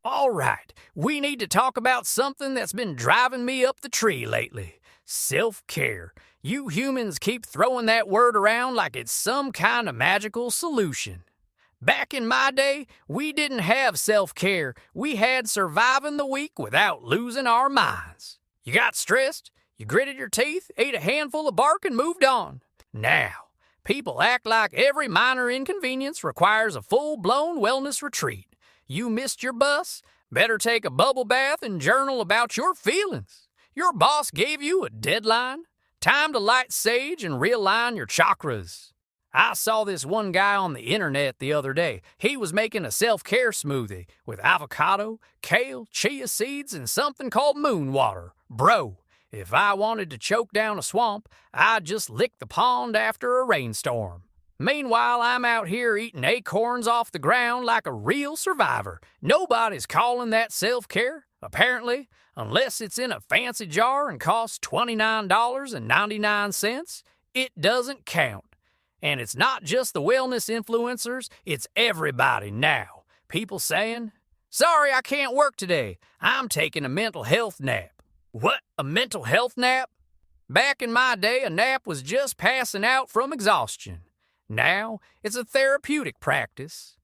All right, we need to talk about something that's been driving me up the tree lately. Self-care. You humans keep throwing that word around like it's some kind of magical solution. Back in my day, we didn't have self-care. We had surviving the week without losing our minds. You got stressed, you gritted your teeth, ate a handful of bark, and moved on. Now, people act like every minor inconvenience requires a full-blown wellness retreat. You missed your bus? Better take a bubble bath and journal about your feelings. Your boss gave you a deadline? Time to light sage and realign your chakras. I saw this one guy on the internet the other day. He was making a self-care smoothie with avocado, kale, chia seeds, and something called moon water. Bro, if I wanted to choke down a swamp, I'd just lick the pond after a rainstorm. Meanwhile, I'm out here eating acorns off the ground like a real survivor. Nobody's calling that self-care, apparently, unless it's in a fancy jar and costs $29.99. It doesn't count. And it's not just the wellness influencers, it's everybody now. People saying, "Sorry, I can't work today. I'm taking a mental health nap." What, a mental health nap? Back in my day, a nap was just passing out from exhaustion. Now, it's a therapeutic practice.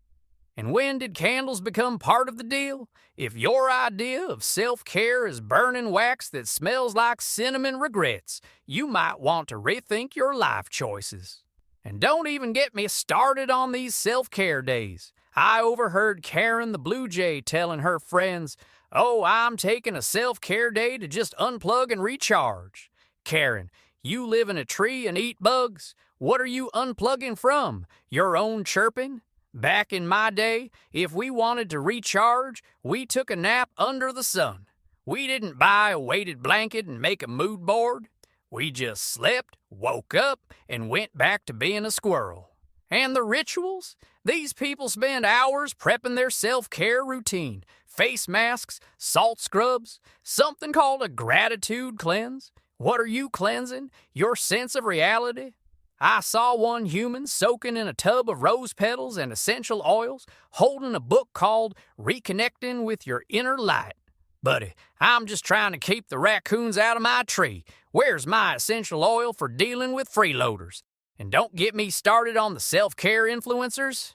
And when did candles become part of the deal? If your idea of self-care is burning wax that smells like cinnamon regrets, you might want to rethink your life choices. And don't even get me started on these self-care days. I overheard Karen the Blue Jay telling her friends, "Oh, I'm taking a self-care day to just unplug and recharge." Karen, you live in a tree and eat bugs. What are you unplugging from? Your own chirping? Back in my day, if we wanted to recharge, we took a nap under the sun. We didn't buy a weighted blanket and make a mood board. We just slept, woke up, and went back to being a squirrel. And the rituals? These people spend hours prepping their self-care routine. Face masks, salt scrubs, something called a gratitude cleanse. What are you cleansing? Your sense of reality? I saw one human soaking in a tub of rose petals and essential oils, holding a book called Reconnecting with Your Inner Light. Buddy, I'm just trying to keep the raccoons out of my tree. Where's my essential oil for dealing with freeloaders? And don't get me started on the self-care influencers.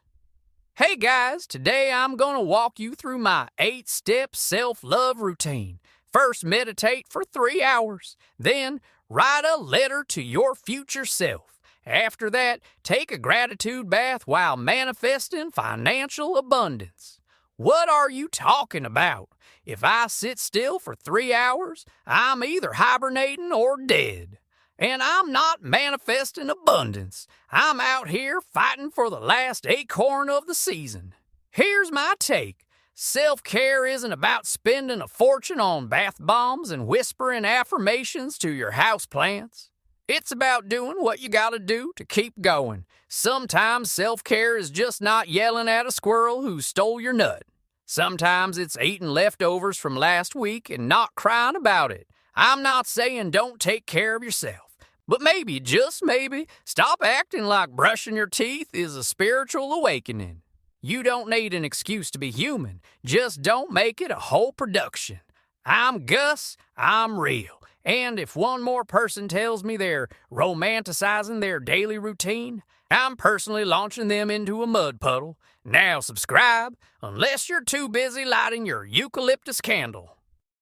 Hey guys, today I'm going to walk you through my 8-step self-love routine. First, meditate for 3 hours. Then, write a letter to your future self. After that, take a gratitude bath while manifesting financial abundance. What are you talking about? If I sit still for 3 hours, I'm either hibernating or dead. And I'm not manifesting abundance. I'm out here fighting for the last acorn of the season. Here's my take. Self-care isn't about spending a fortune on bath bombs and whispering affirmations to your houseplants. It's about doing what you gotta do to keep going. Sometimes self-care is just not yelling at a squirrel who stole your nut. Sometimes it's eating leftovers from last week and not crying about it. I'm not saying don't take care of yourself, but maybe, just maybe, stop acting like brushing your teeth is a spiritual awakening. You don't need an excuse to be human. Just don't make it a whole production. I'm Gus, I'm real. And if one more person tells me they're romanticizing their daily routine, I'm personally launching them into a mud puddle. Now subscribe, unless you're too busy lighting your eucalyptus candle.